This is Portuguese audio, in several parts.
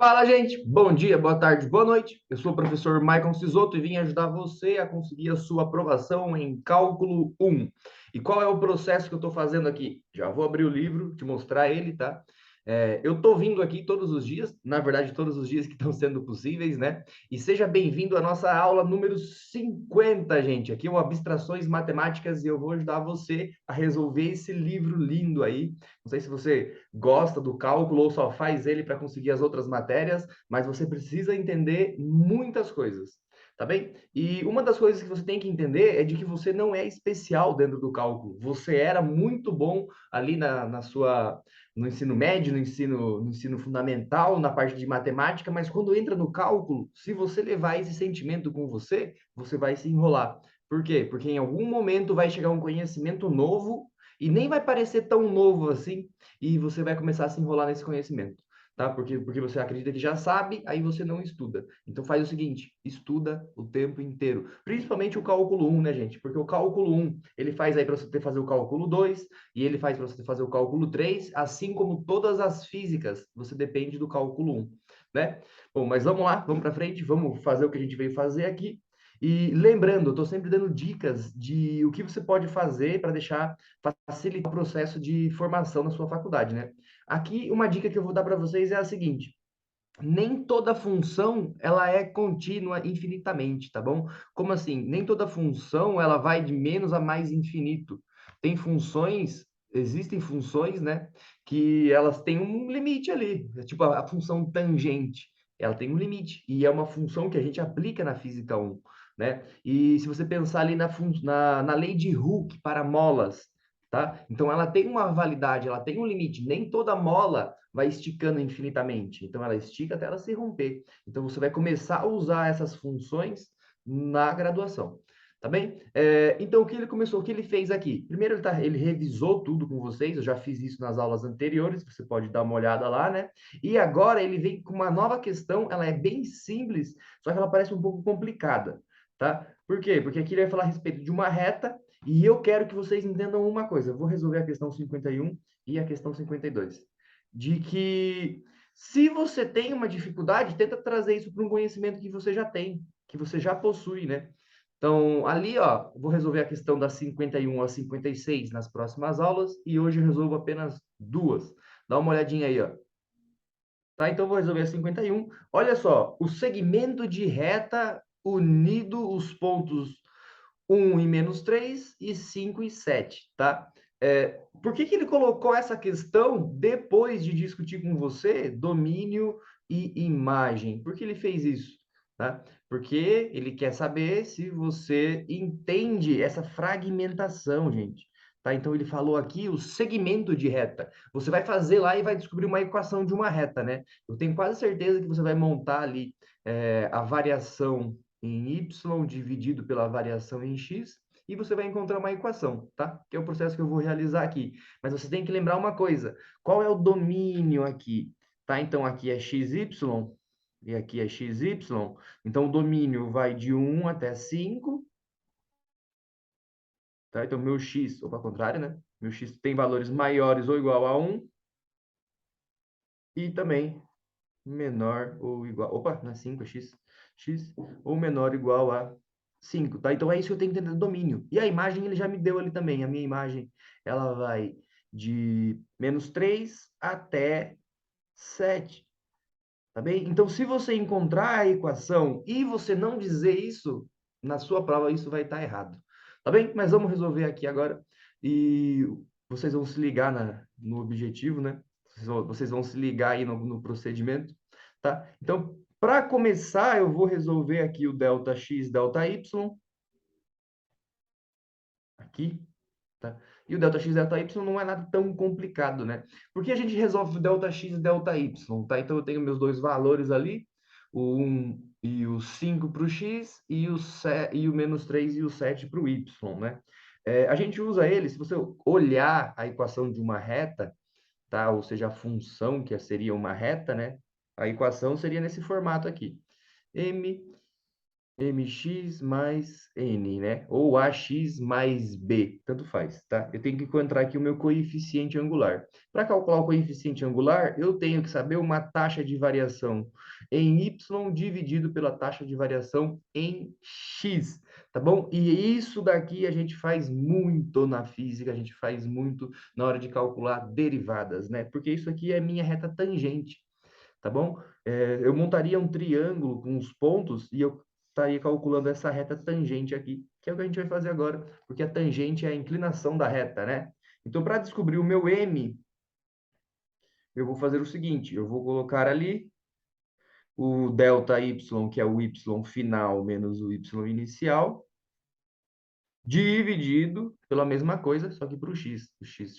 Fala, gente! Bom dia, boa tarde, boa noite. Eu sou o professor Maicon Cisoto e vim ajudar você a conseguir a sua aprovação em Cálculo 1. E qual é o processo que eu estou fazendo aqui? Já vou abrir o livro, te mostrar ele, tá? Eu estou vindo aqui todos os dias, na verdade, todos os dias que estão sendo possíveis, né? E seja bem-vindo à nossa aula número 50, gente. Aqui é o Abstrações Matemáticas e eu vou ajudar você a resolver esse livro lindo aí. Não sei se você gosta do cálculo ou só faz ele para conseguir as outras matérias, mas você precisa entender muitas coisas, tá bem? E uma das coisas que você tem que entender é de que você não é especial dentro do cálculo. Você era muito bom ali no ensino médio, no ensino fundamental, na parte de matemática, mas quando entra no cálculo, se você levar esse sentimento com você, você vai se enrolar. Por quê? Porque em algum momento vai chegar um conhecimento novo e nem vai parecer tão novo assim, e você vai começar a se enrolar nesse conhecimento, tá? Porque você acredita que já sabe, aí você não estuda. Então faz o seguinte, estuda o tempo inteiro, principalmente o cálculo 1, né, gente? Porque o cálculo 1, ele faz aí para você fazer o cálculo 2, e ele faz para você fazer o cálculo 3, assim como todas as físicas, você depende do cálculo 1, né? Bom, mas vamos lá, vamos para frente, vamos fazer o que a gente veio fazer aqui. E lembrando, eu estou sempre dando dicas de o que você pode fazer para deixar facilitar o processo de formação na sua faculdade, né? Aqui, uma dica que eu vou dar para vocês é a seguinte: nem toda função ela é contínua infinitamente, tá bom? Como assim? Nem toda função ela vai de menos a mais infinito. Tem funções, existem funções, né, que elas têm um limite ali. É tipo a função tangente, ela tem um limite e é uma função que a gente aplica na física 1, né? E se você pensar ali na lei de Hooke para molas, tá? Então ela tem uma validade, ela tem um limite. Nem toda mola vai esticando infinitamente. Então, ela estica até ela se romper. Então, você vai começar a usar essas funções na graduação. Tá bem? Então, o que ele começou, o que ele fez aqui? Primeiro, ele revisou tudo com vocês, eu já fiz isso nas aulas anteriores, você pode dar uma olhada lá, né? E agora ele vem com uma nova questão, ela é bem simples, só que ela parece um pouco complicada, tá? Por quê? Porque aqui ele vai falar a respeito de uma reta, e eu quero que vocês entendam uma coisa. Eu vou resolver a questão 51 e a questão 52 de que se você tem uma dificuldade, tenta trazer isso para um conhecimento que você já tem, que você já possui, né? Então, ali, ó, vou resolver a questão das 51 a 56 nas próximas aulas e hoje eu resolvo apenas duas. Dá uma olhadinha aí, ó. Tá? Então, vou resolver a 51. Olha só, o segmento de reta unido os pontos 1 e menos 3 e 5 e 7, tá? Por que ele colocou essa questão depois de discutir com você domínio e imagem? Por que ele fez isso? Tá? Porque ele quer saber se você entende essa fragmentação, gente. Tá? Então, ele falou aqui o segmento de reta. Você vai fazer lá e vai descobrir uma equação de uma reta, né? Eu tenho quase certeza que você vai montar ali a variação em y dividido pela variação em x, e você vai encontrar uma equação, tá? Que é o processo que eu vou realizar aqui. Mas você tem que lembrar uma coisa, qual é o domínio aqui? Tá? Então, aqui é xy, e aqui é xy. Então, o domínio vai de 1 até 5, tá? Então, meu x, ou ao contrário, né? Meu x tem valores maiores ou igual a 1, e também menor ou igual... Opa, não é 5, é x. X ou menor ou igual a 5, tá? Então é isso que eu tenho que entender do domínio. E a imagem ele já me deu ali também. A minha imagem, ela vai de -3 até 7, tá bem? Então, se você encontrar a equação e você não dizer isso, na sua prova isso vai estar errado, tá bem? Mas vamos resolver aqui agora e vocês vão se ligar no objetivo, né? Vocês vão se ligar aí no procedimento, tá? Então, para começar, eu vou resolver aqui o delta x, delta y, aqui, tá? E o delta x, delta y não é nada tão complicado, né? Porque a gente resolve o delta x e delta y, tá? Então, eu tenho meus dois valores ali, o 1 e o 5 para o x, e o -3 e o 7 para o y, né? A gente usa ele, se você olhar a equação de uma reta, tá? Ou seja, a função que seria uma reta, né? A equação seria nesse formato aqui. M mx mais n, né? Ou ax mais b, tanto faz, tá? Eu tenho que encontrar aqui o meu coeficiente angular. Para calcular o coeficiente angular, eu tenho que saber uma taxa de variação em y dividido pela taxa de variação em x, tá bom? E isso daqui a gente faz muito na física, a gente faz muito na hora de calcular derivadas, né? Porque isso aqui é minha reta tangente, tá bom? Eu montaria um triângulo com os pontos e eu estaria calculando essa reta tangente aqui, que é o que a gente vai fazer agora, porque a tangente é a inclinação da reta, né? Então, para descobrir o meu m, eu vou fazer o seguinte, eu vou colocar ali o ΔY, que é o y final menos o y inicial, dividido pela mesma coisa, só que para o x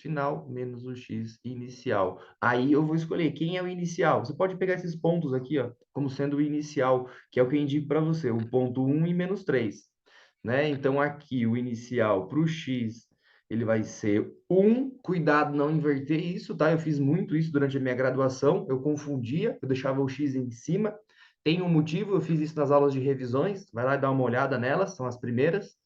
final menos o x inicial. Aí eu vou escolher quem é o inicial. Você pode pegar esses pontos aqui, ó, como sendo o inicial, que é o que eu indico para você, o ponto 1 e menos 3, né? Então aqui o inicial para o x, ele vai ser 1. Cuidado não inverter isso, tá? Eu fiz muito isso durante a minha graduação, eu confundia, eu deixava o x em cima. Tem um motivo, eu fiz isso nas aulas de revisões, vai lá e dá uma olhada nelas, são as primeiras,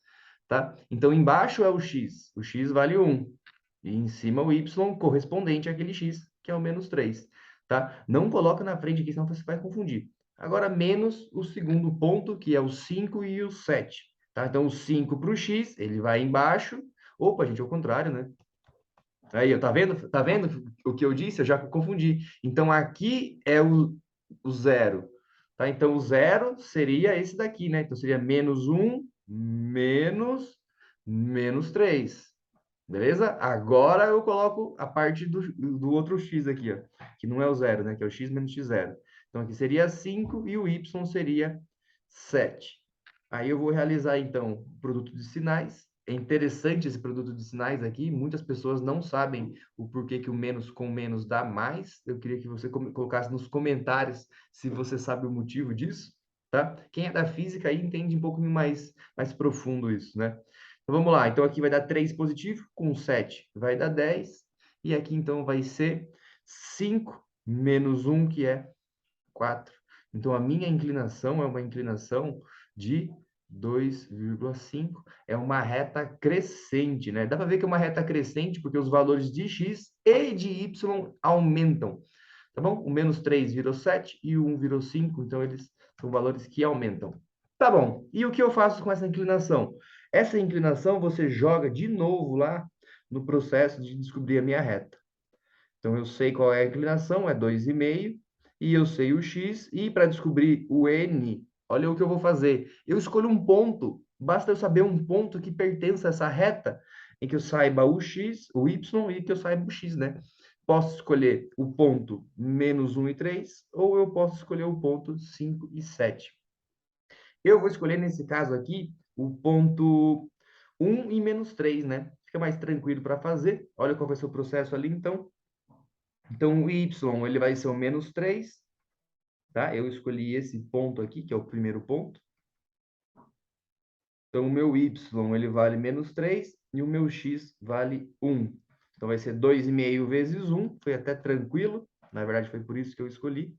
tá? Então, embaixo é o x vale 1, e em cima o y correspondente àquele x, que é o menos 3, tá? Não coloca na frente aqui, senão você vai confundir. Agora, menos o segundo ponto, que é o 5 e o 7, tá? Então, o 5 para o x, ele vai embaixo. Opa, gente, é o contrário, né? Aí, ó, tá vendo? Tá vendo o que eu disse? Eu já confundi. Então, aqui é o zero, tá? Então, o zero seria esse daqui, né? Então, seria menos 1, menos 3. Beleza? Agora eu coloco a parte do outro x aqui, ó, que não é o zero, né? Que é o x menos x zero. Então, aqui seria 5 e o y seria 7. Aí eu vou realizar, então, o produto de sinais. É interessante esse produto de sinais aqui. Muitas pessoas não sabem o porquê que o menos com menos dá mais. Eu queria que você colocasse nos comentários se você sabe o motivo disso, tá? Quem é da física aí entende um pouco mais profundo isso, né? Então vamos lá. Então aqui vai dar 3 positivo, com 7 vai dar 10. E aqui então vai ser 5 menos 1, que é 4. Então, a minha inclinação é uma inclinação de 2,5. É uma reta crescente, né? Dá para ver que é uma reta crescente porque os valores de x e de y aumentam, tá bom? O menos 3 virou 7 e o 1 virou 5, então eles são valores que aumentam. Tá bom, e o que eu faço com essa inclinação? Essa inclinação você joga de novo lá no processo de descobrir a minha reta. Então, eu sei qual é a inclinação, é 2,5, e eu sei o x, e para descobrir o n, olha o que eu vou fazer. Eu escolho um ponto, basta eu saber um ponto que pertence a essa reta, em que eu saiba o x, o y, e que eu saiba o x, né? Posso escolher o ponto menos 1 e 3, ou eu posso escolher o ponto 5 e 7. Eu vou escolher, nesse caso aqui, o ponto 1 e menos 3, né? Fica mais tranquilo para fazer. Olha qual vai ser o processo ali, então. Então, o y ele vai ser o menos 3, tá? Eu escolhi esse ponto aqui, que é o primeiro ponto. Então, o meu y ele vale menos 3 e o meu x vale 1. Então, vai ser 2,5 vezes 1, foi até tranquilo. Na verdade, foi por isso que eu escolhi.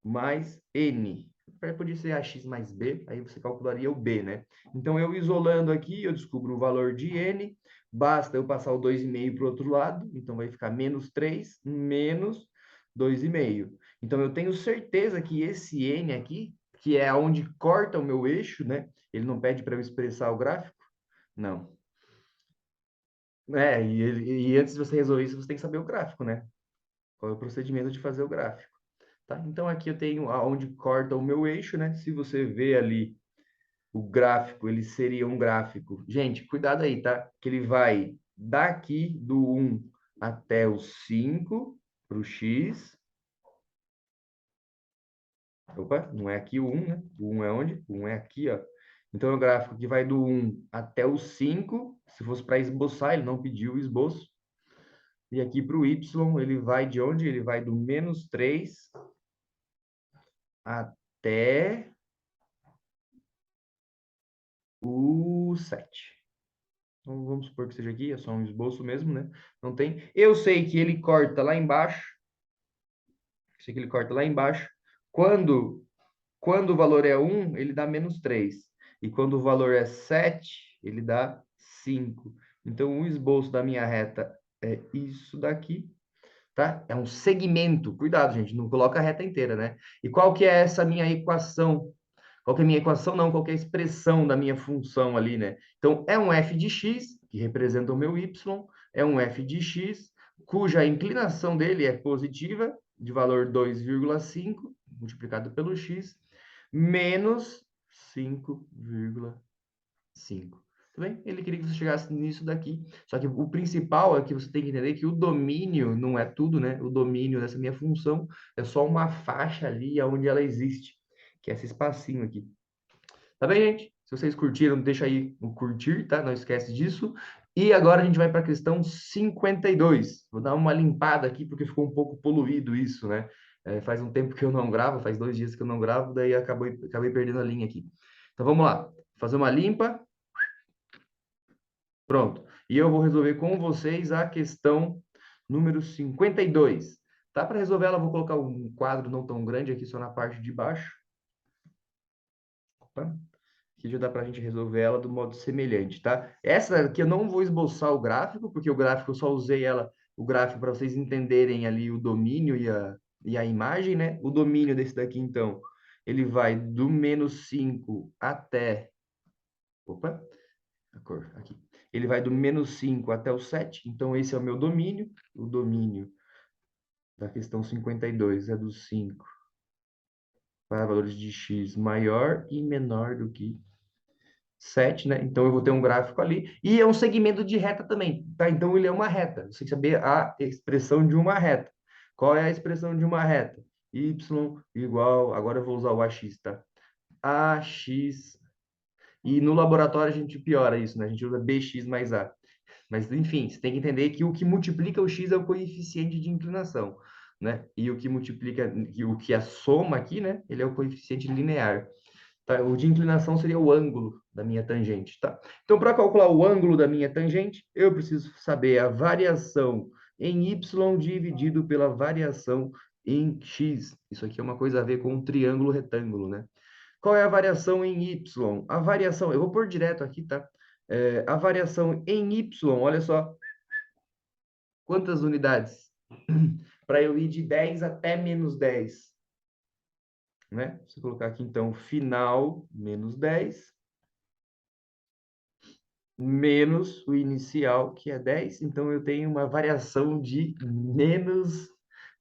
Mais n. Podia ser ax mais b, aí você calcularia o b, né? Então, eu isolando aqui, eu descubro o valor de n. Basta eu passar o 2,5 para o outro lado. Então, vai ficar menos 3 menos 2,5. Então, eu tenho certeza que esse n aqui, que é onde corta o meu eixo, né? Ele não pede para eu expressar o gráfico? Não. E antes de você resolver isso, você tem que saber o gráfico, né? Qual é o procedimento de fazer o gráfico. Tá? Então, aqui eu tenho aonde corta o meu eixo, né? Se você vê ali o gráfico, ele seria um gráfico. Gente, cuidado aí, tá? Que ele vai daqui do 1 até o 5 para o x. Opa, não é aqui o 1, né? O 1 é onde? O 1 é aqui, ó. Então, é o gráfico que vai do 1 até o 5. Se fosse para esboçar, ele não pediu o esboço. E aqui para o y, ele vai de onde? Ele vai do menos 3 até o 7. Então, vamos supor que seja aqui, é só um esboço mesmo, né? Não tem. Eu sei que ele corta lá embaixo. Sei que ele corta lá embaixo. Quando Quando o valor é 1, ele dá menos 3. E quando o valor é 7, ele dá 5. Então, o esboço da minha reta é isso daqui, tá? É um segmento. Cuidado, gente, não coloca a reta inteira, né? E qual que é essa minha equação? Qual que é a minha equação? Não, qual que é a expressão da minha função ali, né? Então, é um f de x, que representa o meu y, é um f de x, cuja inclinação dele é positiva, de valor 2,5, multiplicado pelo x, menos 5,5. Tudo bem? Ele queria que você chegasse nisso daqui. Só que o principal é que você tem que entender que o domínio não é tudo, né? O domínio dessa minha função é só uma faixa ali onde ela existe, que é esse espacinho aqui. Tá bem, gente? Se vocês curtiram, deixa aí o curtir, tá? Não esquece disso. E agora a gente vai para a questão 52. Vou dar uma limpada aqui, porque ficou um pouco poluído isso, né? Faz um tempo que eu não gravo, faz 2 dias que eu não gravo, daí acabei perdendo a linha aqui. Então vamos lá. Fazer uma limpa. Pronto. E eu vou resolver com vocês a questão número 52. Tá? Para resolver ela, eu vou colocar um quadro não tão grande aqui, só na parte de baixo. Opa. Que já dá para a gente resolver ela do modo semelhante, tá? Essa aqui eu não vou esboçar o gráfico, porque o gráfico eu só usei o gráfico para vocês entenderem ali o domínio e a imagem, né? O domínio desse daqui, então, ele vai do menos 5 até... Opa, a cor, aqui. Ele vai do menos 5 até o 7, então esse é o meu domínio. O domínio da questão 52 é do 5 para valores de x maior e menor do que 7, né? Então eu vou ter um gráfico ali. E é um segmento de reta também, tá? Então ele é uma reta. Você tem que saber a expressão de uma reta. Qual é a expressão de uma reta? Y igual. Agora eu vou usar o AX, tá? AX. E no laboratório a gente piora isso, né? A gente usa BX mais A. Mas, enfim, você tem que entender que o que multiplica o x é o coeficiente de inclinação, né? E o que multiplica, o que a soma aqui, né? Ele é o coeficiente linear. Tá? O de inclinação seria o ângulo da minha tangente, tá? Então, para calcular o ângulo da minha tangente, eu preciso saber a variação em y dividido pela variação em x. Isso aqui é uma coisa a ver com um triângulo retângulo, né? Qual é a variação em y? A variação, eu vou pôr direto aqui, tá? A variação em y, olha só, quantas unidades? Para eu ir de 10 até menos 10, né? Se eu colocar aqui, então, final menos 10, menos o inicial, que é 10. Então, eu tenho uma variação de menos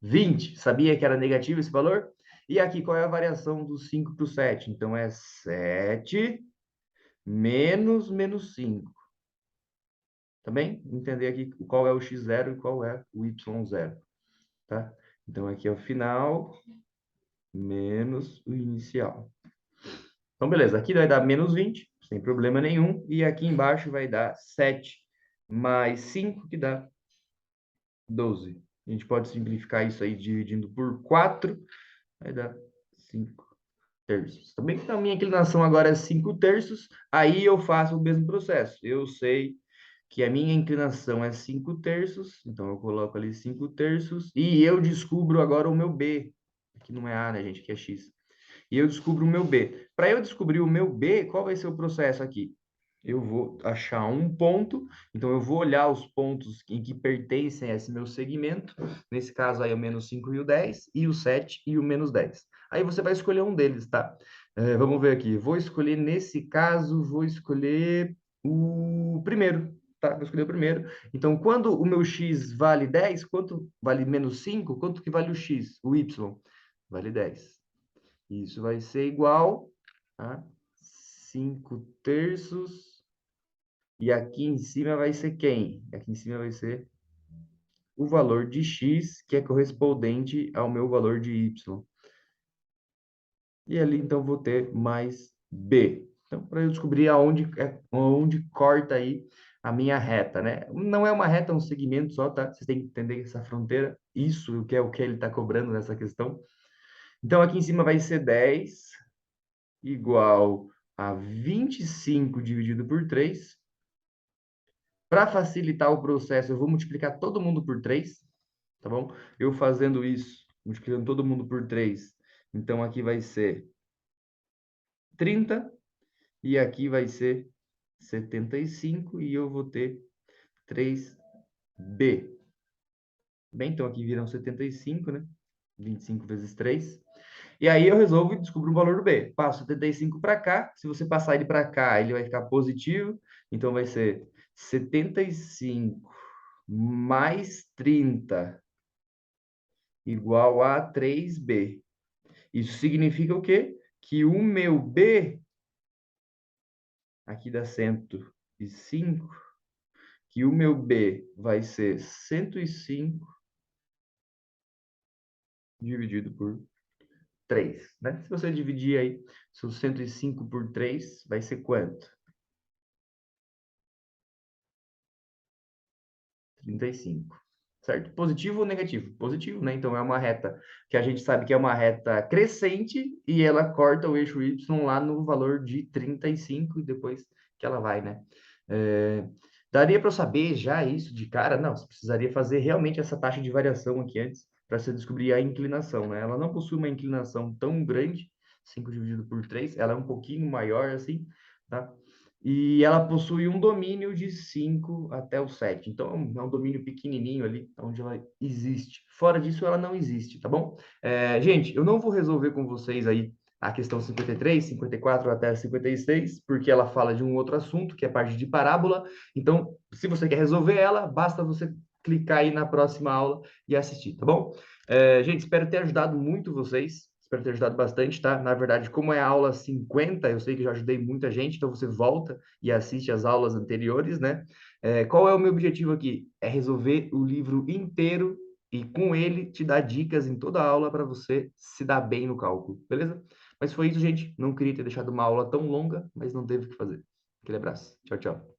20. Sabia que era negativo esse valor? E aqui, qual é a variação do 5 para o 7? Então, é 7 menos 5. Tá bem? Entender aqui qual é o x0 e qual é o y0, tá? Então, aqui é o final menos o inicial. Então, beleza. Aqui vai dar menos 20, sem problema nenhum. E aqui embaixo vai dar 7 mais 5, que dá 12. A gente pode simplificar isso aí dividindo por 4, vai dar 5 terços. Também que a minha inclinação agora é 5 terços, aí eu faço o mesmo processo. Eu sei que a minha inclinação é 5 terços, então eu coloco ali 5 terços, e eu descubro agora o meu B. Aqui não é A, né, gente? Aqui é X. E eu descubro o meu B. Para eu descobrir o meu B, qual vai ser o processo aqui? Eu vou achar um ponto, então eu vou olhar os pontos em que pertencem a esse meu segmento. Nesse caso aí, o menos 5 e o 10, e o 7 e o menos 10. Aí você vai escolher um deles, tá? Vamos ver aqui. Vou escolher, nesse caso, vou escolher o primeiro, tá? Vou escolher o primeiro. Então, quando o meu x vale 10, quanto vale menos 5? Quanto que vale o x, o y? Vale 10. Isso vai ser igual a 5 terços. E aqui em cima vai ser quem? Aqui em cima vai ser o valor de x, que é correspondente ao meu valor de y. E ali, então, vou ter mais b. Então, para eu descobrir onde corta aí a minha reta, né? Não é uma reta, é um segmento só, tá? Vocês têm que entender essa fronteira. Isso que é o que ele está cobrando nessa questão. Então, aqui em cima vai ser 10 igual a 25 dividido por 3. Para facilitar o processo, eu vou multiplicar todo mundo por 3, tá bom? Eu fazendo isso, multiplicando todo mundo por 3. Então, aqui vai ser 30, e aqui vai ser 75, e eu vou ter 3b. Bem, então aqui viram 75, né? 25 vezes 3. E aí eu resolvo e descubro o valor do b. Passo 75 para cá. Se você passar ele para cá, ele vai ficar positivo. Então vai ser 75 mais 30 igual a 3b. Isso significa o quê? Que o meu b, aqui dá 105, que o meu b vai ser 105 dividido por 3, né? Se você dividir aí, seus 105 por 3, vai ser quanto? 35, certo? Positivo ou negativo? Positivo, né? Então é uma reta que a gente sabe que é uma reta crescente e ela corta o eixo Y lá no valor de 35 e depois que ela vai, né? Daria para eu saber já isso de cara? Não, você precisaria fazer realmente essa taxa de variação aqui antes para você descobrir a inclinação, né? Ela não possui uma inclinação tão grande, 5 dividido por 3, ela é um pouquinho maior assim, tá? E ela possui um domínio de 5 até o 7. Então, é um domínio pequenininho ali, onde ela existe. Fora disso, ela não existe, tá bom? Gente, eu não vou resolver com vocês aí a questão 53, 54 até 56, porque ela fala de um outro assunto, que é a parte de parábola. Então, se você quer resolver ela, basta você clicar aí na próxima aula e assistir, tá bom? Gente, espero ter ajudado muito vocês. Espero ter ajudado bastante, tá? Na verdade, como é a aula 50, eu sei que já ajudei muita gente, então você volta e assiste as aulas anteriores, né? Qual é o meu objetivo aqui? É resolver o livro inteiro e com ele te dar dicas em toda a aula para você se dar bem no cálculo, beleza? Mas foi isso, gente. Não queria ter deixado uma aula tão longa, mas não teve o que fazer. Aquele abraço. Tchau, tchau.